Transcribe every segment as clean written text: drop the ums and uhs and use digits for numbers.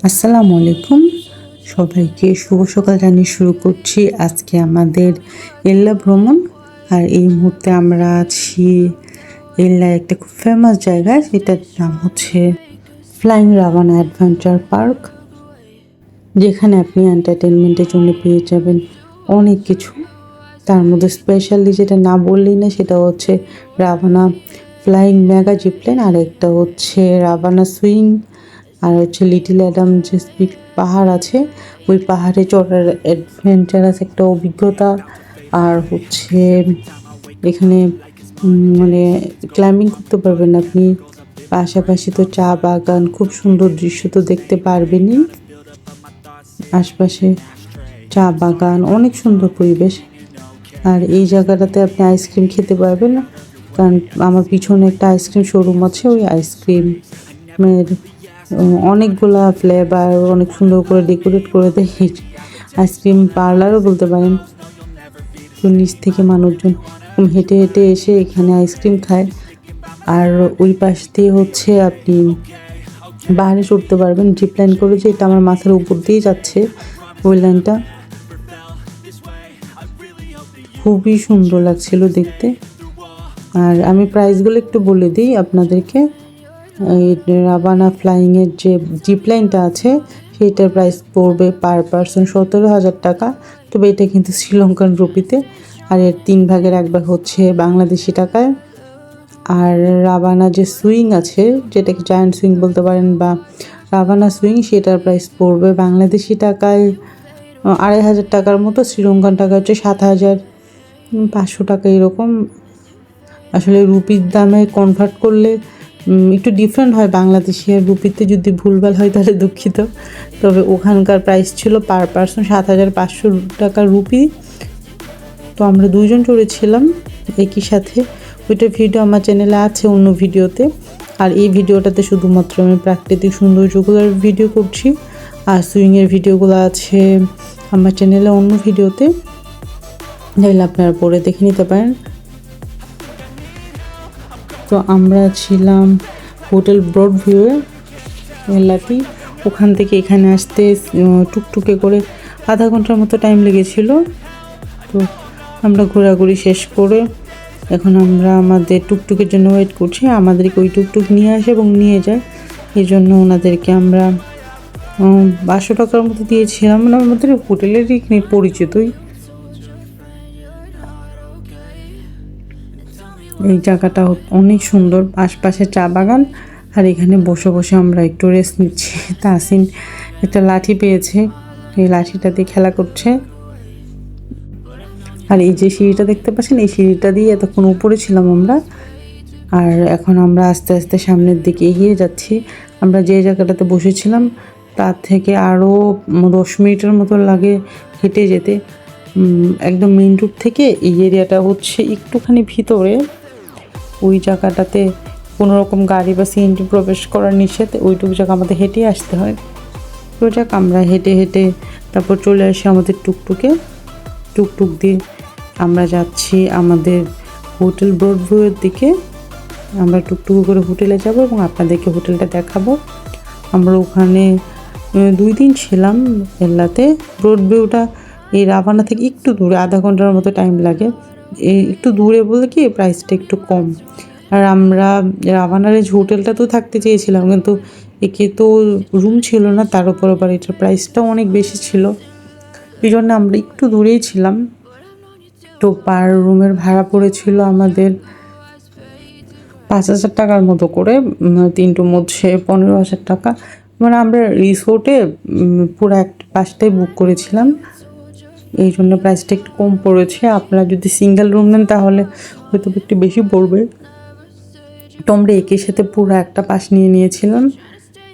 আসসালামু আলাইকুম, সবাইকে শুভ সকাল জানিয়ে শুরু করছি আজকে আমাদের এল্লা ভ্রমণ। আর এই মুহূর্তে আমরা আছি এল্লার একটা খুব ফেমাস জায়গা, সেটার নাম হচ্ছে ফ্লাইং রাভানা অ্যাডভেঞ্চার পার্ক, যেখানে আপনি এন্টারটেনমেন্টের জন্য পেয়ে যাবেন অনেক কিছু। তার মধ্যে স্পেশালি যেটা না বললেই না, সেটা হচ্ছে রাভানা ফ্লাইং মেগা জিপলাইন, আর একটা হচ্ছে রাভানা সুইং, আর হচ্ছে লিটল অ্যাডাম যে স্পিড পাহাড় আছে, ওই পাহাড়ে চড়ার অ্যাডভেঞ্চারাস একটা অভিজ্ঞতা। আর হচ্ছে এখানে মানে ক্লাইম্বিং করতে পারবেন আপনি, পাশাপাশি তো চা বাগান, খুব সুন্দর দৃশ্য তো দেখতে পারবেনই। আশপাশে চা বাগান, অনেক সুন্দর পরিবেশ। আর এই জায়গাটাতে আপনি আইসক্রিম খেতে পারবেন, কারণ আমার পিছনে একটা আইসক্রিম শোরুম আছে, ওই আইসক্রিমের অনেকগুলা ফ্লেভার অনেক সুন্দর করে ডেকোরেট করে দেয়, আইসক্রিম পার্লারও বলতে পারেন। তো নিচ থেকে মানুষজন হেঁটে হেঁটে এসে এখানে আইসক্রিম খায়। আর ওই পাশ দিয়ে হচ্ছে আপনি বাইরে চড়তে পারবেন জিপ লাইন করে, যে এটা আমার মাথার উপর দিয়ে যাচ্ছে ওই লাইনটা, খুবই সুন্দর লাগছিল দেখতে। আর আমি প্রাইসগুলো একটু বলে দিই আপনাদেরকে। এই রাভানা ফ্লাইংয়ের যে জিপ লাইনটা আছে, সেইটার প্রাইস পড়বে পার পারসন 17,000 টাকা। তবে এটা কিন্তু শ্রীলঙ্কান রুপিতে, আর এর 3 ভাগের 1 ভাগ হচ্ছে বাংলাদেশি টাকায়। আর রাভানা যে সুইং আছে, যেটাকে জায়ান্ট সুইং বলতে পারেন বা রাভানা সুইং, সেটার প্রাইস পড়বে বাংলাদেশি টাকায় 2,500 টাকার মতো। শ্রীলঙ্কান টাকা হচ্ছে 7,500 টাকা এরকম। আসলে রুপির দামে কনভার্ট করলে একটু ডিফারেন্ট হয়, বাংলাদেশি আর রুপিতে যদি ভুলভাল হয় তাহলে দুঃখিত। তবে ওখানকার প্রাইস ছিল পার পারসন 7,500 টাকা রুপি। তো আমরা 2 জন চড়েছিলাম একই সাথে। ওইটার ভিডিও আমার চ্যানেলে আছে অন্য ভিডিওতে। আর এই ভিডিওটাতে শুধুমাত্র আমি প্রাকৃতিক সৌন্দর্যগুলোর ভিডিও করছি, আর সুইংয়ের ভিডিওগুলো আছে আমার চ্যানেলে অন্য ভিডিওতে, চাইলে আপনারা পরে দেখে নিতে পারেন। তো আমরা ছিলাম হোটেল ব্রডভিউয়ে এল্লাতেই। ওখান থেকে এখানে আসতে টুকটুকে করে আধা ঘন্টার মতো টাইম লেগেছিল। তো আমরা ঘোরাঘুরি শেষ করে এখন আমরা আমাদের টুকটুকের জন্য ওয়েট করছি। আমাদেরকে ওই টুকটুক নিয়ে আসে এবং নিয়ে যায়, এই জন্য ওনাদেরকে আমরা 500 টাকার মতো দিয়েছিলাম। মানে আমাদের হোটেলেরই পরিচিতই। এই জায়গাটা অনেক সুন্দর, আশপাশে চা বাগান। আর এখানে বসে বসে আমরা একটু রেস্ট নিচ্ছি। তাসিন একটা লাঠি পেয়েছে, এই লাঠিটা দিয়ে খেলা করছে। আর এই যে সিঁড়িটা দেখতে পাচ্ছেন, এই সিঁড়িটা দিয়ে এতক্ষণ উপরে ছিলাম আমরা। আর এখন আমরা আস্তে আস্তে সামনের দিকে এগিয়ে যাচ্ছি। আমরা যে জায়গাটাতে বসেছিলাম তার থেকে আরও 10 মিনিটের মতো লাগে হেঁটে যেতে। একদম মেইন রোড থেকে এই এরিয়াটা হচ্ছে একটুখানি ভিতরে, ওই জায়গাটাতে কোনো রকম গাড়ি বা সিএনজি প্রবেশ করার নিষেধ, ওইটুকু জায়গা আমাদের হেঁটে আসতে হয়। তো যাক, আমরা হেঁটে হেঁটে তারপর চলে আসি আমাদের টুকটুক দিয়ে আমরা যাচ্ছি আমাদের হোটেল ব্রডভিউয়ের দিকে। আমরা টুকটুকু করে হোটেলে যাব এবং আপনাদেরকে হোটেলটা দেখাবো। আমরা ওখানে 2 দিন ছিলাম এল্লাতে। ব্রডভিউটা এই রাভানা থেকে একটু দূরে, আধা ঘন্টার মতো টাইম লাগে। এই একটু দূরে বলে কি প্রাইসটা একটু কম। আর আমরা রাভানার এই হোটেলটা তো থাকতে চেয়েছিলাম, কিন্তু একে তো রুম ছিল না, তার উপর আবার এটার প্রাইসটাও অনেক বেশি ছিল, এই জন্য আমরা একটু দূরেই ছিলাম। তো পার রুমের ভাড়া পড়েছিল আমাদের 5,000 টাকার মতো করে, 3টোর মধ্যে 15,000 টাকা। মানে আমরা রিসোর্টে পুরো একটা পাশটাই বুক করেছিলাম, এই জন্য প্রাইসটা একটু কম পড়েছে। আপনারা যদি সিঙ্গেল রুম নেন তাহলে হয়তো একটু বেশি পড়বে। তো আমরা একই সাথে পুরো একটা পাশ নিয়ে নিয়েছিলাম,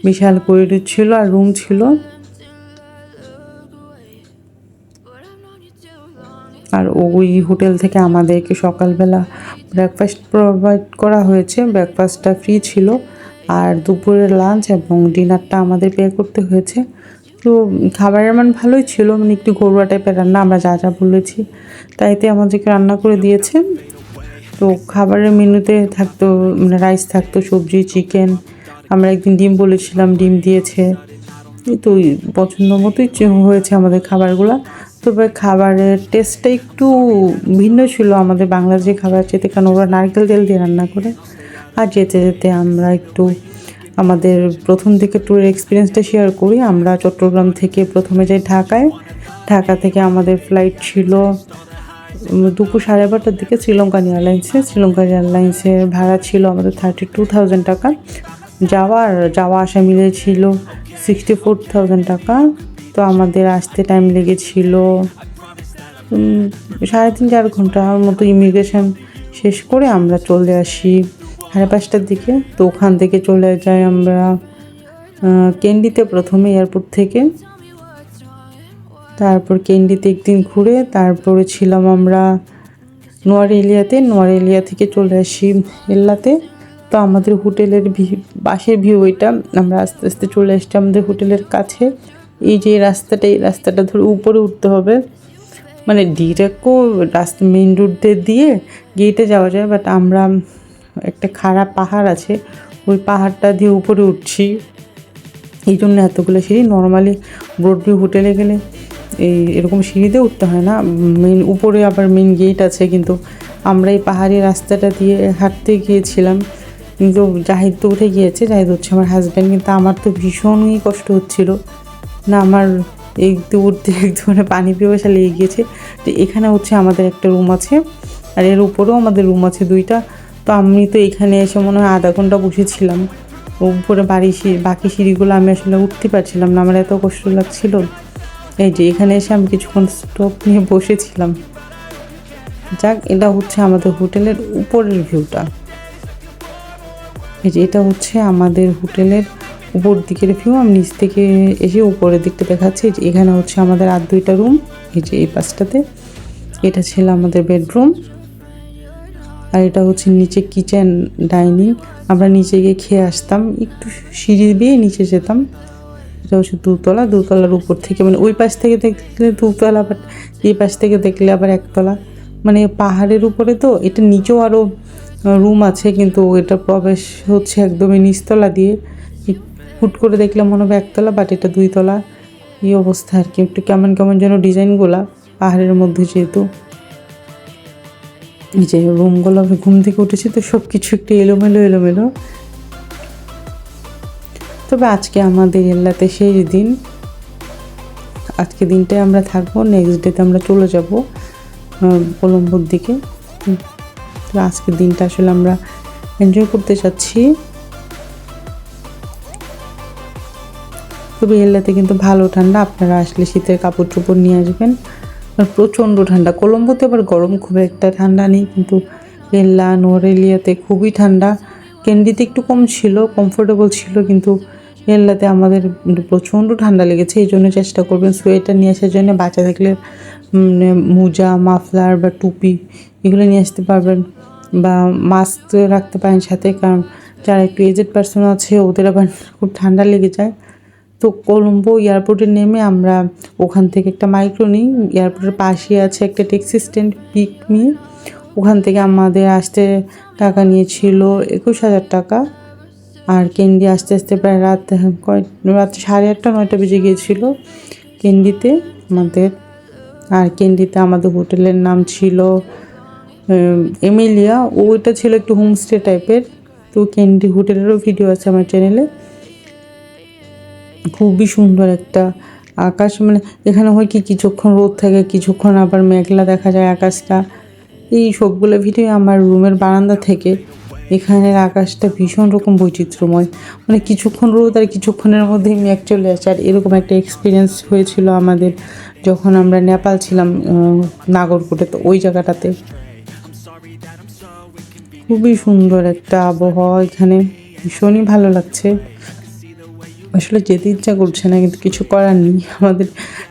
বিশাল করিডোর ছিল আর রুম ছিল। আর ওই হোটেল থেকে আমাদেরকে সকালবেলা ব্রেকফাস্ট প্রোভাইড করা হয়েছে, ব্রেকফাস্টটা ফ্রি ছিল। আর দুপুরের লাঞ্চ এবং ডিনারটা আমাদের পে করতে হয়েছে। তো খাবারের মান ভালোই ছিল, মানে একটু ঘরোয়া টাইপের রান্না, আমরা যা যা বলেছি তাইতে আমাদেরকে রান্না করে দিয়েছে। তো খাবারের মেনুতে থাকতো মানে রাইস থাকতো, সবজি, চিকেন। আমরা একদিন ডিম বলেছিলাম, ডিম দিয়েছে। এই তো পছন্দ মতোই হয়েছে আমাদের খাবারগুলো। তবে খাবারের টেস্টটা একটু ভিন্ন ছিল আমাদের বাংলাদেশি খাবার চেয়ে, কারণ ওরা নারকেল তেল দিয়ে রান্না করে। আর যেতে যেতে আমরা একটু আমাদের প্রথম দিকে ট্যুরের এক্সপিরিয়েন্সটা শেয়ার করি। আমরা চট্টগ্রাম থেকে প্রথমে যাই ঢাকায়। ঢাকা থেকে আমাদের ফ্লাইট ছিল দুপুর 12:30টার দিকে শ্রীলঙ্কান এয়ারলাইন্সে। শ্রীলঙ্কান এয়ারলাইন্সের ভাড়া ছিল আমাদের 32,000 টাকা। যাওয়া আসা মিলে ছিল 64,000 টাকা। তো আমাদের আসতে টাইম লেগেছিল 3.5-4 ঘন্টার মতো। ইমিগ্রেশন শেষ করে আমরা চলে আসি 5:30টার দিকে। তো ওখান থেকে চলে যাই আমরা ক্যান্ডিতে প্রথমে এয়ারপোর্ট থেকে। তারপর ক্যান্ডিতে একদিন ঘুরে তারপরে ছিলাম আমরা নোয়ারেলিয়াতে। নোয়ারেলিয়া থেকে চলে আসি এল্লাতে। তো আমাদের হোটেলের বাসের ভিউ এটা। আমরা আস্তে আস্তে চলে আসছি আমাদের হোটেলের কাছে। এই যে এই রাস্তাটা ধরে উপরে উঠতে হবে, মানে ডিরেক্টও রাস্তা মেইন রোড দিয়ে গেটে যাওয়া যায়, বাট আমরা একটা খারাপ পাহাড় আছে, ওই পাহাড়টা দিয়ে উপরে উঠছি। এই জন্য এতগুলো সিঁড়ি। নর্মালি ব্রডভিউ হোটেলে গেলে এরকম সিঁড়িতে উঠতে হয় না, মেইন উপরে আবার মেইন গেট আছে। কিন্তু আমরা এই পাহাড়ি রাস্তাটা দিয়ে হাঁটতে গিয়েছিলাম, কিন্তু জাহিদ তো উঠে গিয়েছে, জাহিদ হচ্ছে আমার হাজব্যান্ড। কিন্তু আমার তো ভীষণই কষ্ট হচ্ছিল না, আমার এই উঠতে মানে পানি পিপাসা লেগে গিয়েছে। তো এখানে হচ্ছে আমাদের একটা রুম আছে, আর এর উপরেও আমাদের রুম আছে 2টা। তো আমি তো এখানে এসে মনে হয় আধা ঘন্টা বসেছিলাম। উপরে বাকি সিঁড়িগুলো আমি আসলে উঠতে পারছিলাম না, আমার এত কষ্ট লাগছিল। এই যে এখানে এসে আমি কিছুক্ষণ স্টপ নিয়ে বসেছিলাম। যাক, এটা হচ্ছে আমাদের হোটেলের উপরের ভিউটা। এই যে এটা হচ্ছে আমাদের হোটেলের উপর দিকের ভিউ। আমি নিচ থেকে এসে উপরের দিকটা দেখাচ্ছি। যে এখানে হচ্ছে আমাদের আর 2টা রুম। এই যে এই পাশটাতে এটা ছিল আমাদের বেডরুম, আর এটা হচ্ছে নিচে কিচেন ডাইনিং। আমরা নিচে গিয়ে খেয়ে আসতাম, একটু সিঁড়ি দিয়ে নিচে যেতাম। এটা হচ্ছে দোতলার উপর থেকে, মানে ওই পাশ থেকে দেখলে 2তলা, বাট এই পাশ থেকে দেখলে আবার 1তলা। মানে পাহাড়ের উপরে তো এটা নিচেও আরও রুম আছে, কিন্তু এটা প্রবেশ হচ্ছে একদমই নিচতলা দিয়ে। হুট করে দেখলে মনে হবে 1তলা, বাট এটা 2তলা। এই অবস্থা আর কি, একটু কেমন কেমন যেন ডিজাইনগুলা পাহাড়ের মধ্যে। যেহেতু এই যে রুমগুলো, আমি ঘুম থেকে উঠেছি তো সব কিছু একটু এলোমেলো। তবে আজকে আমাদের এল্লাতে শেষ দিন। আজকে দিনটাই আমরা থাকবো, নেক্সট ডেতে আমরা চলে যাব কলম্বোর দিকে। তো আজকের দিনটা আসলে আমরা এনজয় করতে চাচ্ছি। তবে এল্লাতে কিন্তু ভালো ঠান্ডা, আপনারা আসলে শীতের কাপড় চোপড় নিয়ে আসবেন। প্রচণ্ড ঠান্ডা। কলম্বোতে আবার গরম, খুব একটা ঠান্ডা নেই, কিন্তু এল্লা নোয়ারেলিয়াতে খুবই ঠান্ডা। ক্যান্ডিতে একটু কম ছিল, কমফোর্টেবল ছিল, কিন্তু এল্লাতে আমাদের প্রচণ্ড ঠান্ডা লেগেছে। এই জন্য চেষ্টা করবেন সোয়েটার নিয়ে আসার জন্য। বাচ্চা থাকলে মোজা, মাফলার বা টুপি এগুলো নিয়ে আসতে পারবেন, বা মাস্ক রাখতে পারেন সাথে, কারণ যারা একটু এজেড পার্সন আছে ওদের আবার খুব ঠান্ডা লেগে যায়। তো কলম্বো এয়ারপোর্টে নেমে আমরা ওখান থেকে একটা মাইক্রো নিই। এয়ারপোর্টের পাশে আছে একটা ট্যাক্সি স্ট্যান্ড, পিক নিয়ে ওখান থেকে আমাদের আসতে টাকা নিয়েছিল 21,000 টাকা। আর ক্যান্ডি আস্তে আস্তে প্রায় রাত 8:30-9টা বেজে গিয়েছিলো ক্যান্ডিতে আমাদের। আর ক্যান্ডিতে আমাদের হোটেলের নাম ছিল এমিলিয়া। ওইটা ছিল একটু হোমস্টে টাইপের। তো ক্যান্ডি হোটেলেরও ভিডিও আছে আমার চ্যানেলে। খুবই সুন্দর একটা আকাশ, মানে এখানে হয় কি কিছুক্ষণ রোদ থাকে, কিছুক্ষণ আবার মেঘলা দেখা যায় আকাশটা। এই সবগুলো ভিডিও আমার রুমের বারান্দা থেকে। এখানের আকাশটা ভীষণ রকম বৈচিত্র্যময়, মানে কিছুক্ষণ রোদ আর কিছুক্ষণের মধ্যেই মেঘ চলে আসে। আর এরকম একটা এক্সপিরিয়েন্স হয়েছিল আমাদের যখন আমরা নেপাল ছিলাম নাগরকোটে। তো ওই জায়গাটাতে খুবই সুন্দর একটা আবহাওয়া, এখানে ভীষণই ভালো লাগছে। আসলে যেতে ইচ্ছা করছে না, কিন্তু কিছু করার নেই, আমাদের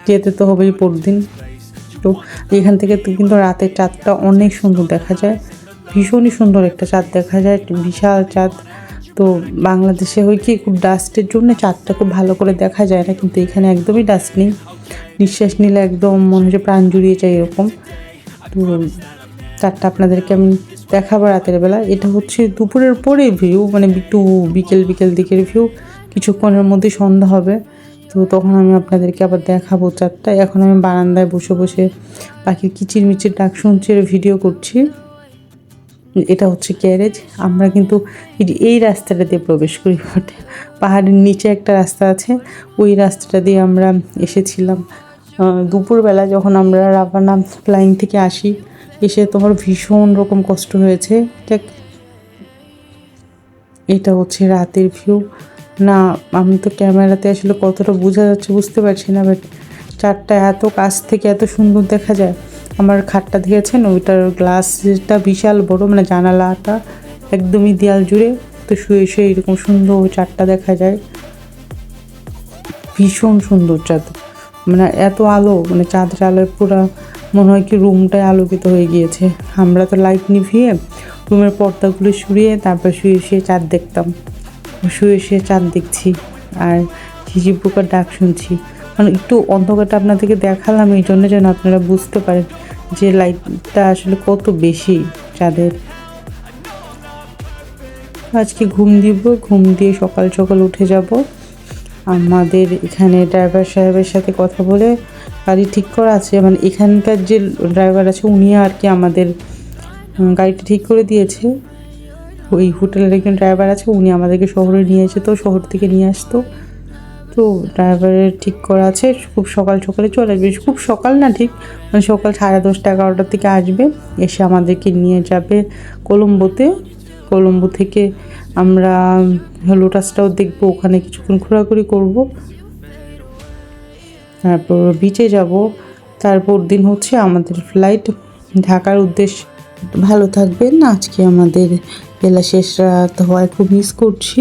যেতে তো হবেই পরদিন। তো এখান থেকে কিন্তু রাতের চাঁদটা অনেক সুন্দর দেখা যায়, ভীষণই সুন্দর একটা চাঁদ দেখা যায়, বিশাল চাঁদ। তো বাংলাদেশে হয় কি খুব ডাস্টের জন্য চাঁদটা খুব ভালো করে দেখা যায় না, কিন্তু এখানে একদমই ডাস্ট নেই। নিঃশ্বাস নিলে একদম মনে হচ্ছে প্রাণ জুড়িয়ে যায় এরকম। তো চাঁদটা আপনাদেরকে আমি দেখাবো রাতের বেলা। এটা হচ্ছে দুপুরের পরে ভিউ, মানে একটু বিকেল দিকের ভিউ। কিছুক্ষণের মধ্যে সন্ধ্যা হবে। তো তখন আমি আপনাদেরকে আবার দেখাবো চাঁদটা। এখন আমি বারান্দায় বসে বসে পাখির কিচিরমিচির ডাক শুনছি আর ভিডিও করছি। এটা হচ্ছে গ্যারেজ। আমরা কিন্তু এই রাস্তাটা দিয়ে প্রবেশ করি, পাহাড়ের নিচে একটা রাস্তা আছে, ওই রাস্তাটা দিয়ে আমরা এসেছিলাম দুপুরবেলা যখন আমরা রাভানা ফ্লাইং থেকে আসি। এসে তোমার ভীষণ রকম কষ্ট হয়েছে। এটা হচ্ছে রাতের ভিউ। না, আমি তো ক্যামেরাতে আসলে কতটা বোঝা যাচ্ছে বুঝতে পারছি না, বাট চাঁদটা এত কাছ থেকে এত সুন্দর দেখা যায়। আমার খাটটা দেখেছেন, ওইটার গ্লাসটা বিশাল বড়, মানে জানালাটা একদমই দেয়াল জুড়ে। তো শুয়ে শুয়ে এরকম সুন্দর চাঁদটা দেখা যায়, ভীষণ সুন্দর চাঁদ। মানে এত আলো, মানে চাঁদের আলোয় পুরো মনে হয় কি রুমটাই আলোকিত হয়ে গিয়েছে। আমরা তো লাইট নিভিয়ে রুমের পর্দাগুলো সরিয়ে তারপর শুয়ে শুয়ে চাঁদ দেখতাম, শুয়ে শুয়ে চাঁদ দেখছি আর ঝিঝি পোকার ডাক শুনছি। মানে একটু অন্ধকারটা আপনাদেরকে দেখালাম এই জন্য যেন আপনারা বুঝতে পারেন যে লাইটটা আসলে কত বেশি চাঁদের। আজকে ঘুম দিব, ঘুম দিয়ে সকাল সকাল উঠে যাব। আমাদের এখানে ড্রাইভার সাহেবের সাথে কথা বলে গাড়ি ঠিক করা আছে, মানে এখানকার যে ড্রাইভার আছে উনি আর কি আমাদের গাড়িটা ঠিক করে দিয়েছে। ওই হোটেলের একজন ড্রাইভার আছে, উনি আমাদেরকে শহরে নিয়ে যেত, শহর থেকে নিয়ে আসতো। তো ড্রাইভারের ঠিক করা আছে খুব সকাল সকালে চলে আসবে, খুব সকাল না ঠিক, মানে সকাল 10:30 11টার থেকে আসবে, এসে আমাদেরকে নিয়ে যাবে কলম্বোতে। কলম্বো থেকে আমরা লোটাসটাও দেখবো, ওখানে কিছুক্ষণ ঘোরাঘুরি করব, তারপর বিচে যাব। তারপর দিন হচ্ছে আমাদের ফ্লাইট ঢাকার উদ্দেশ্যে। ভালো থাকবেন। আজকে আমাদের বেলা শেষ রাত হওয়ায় খুব মিস করছি।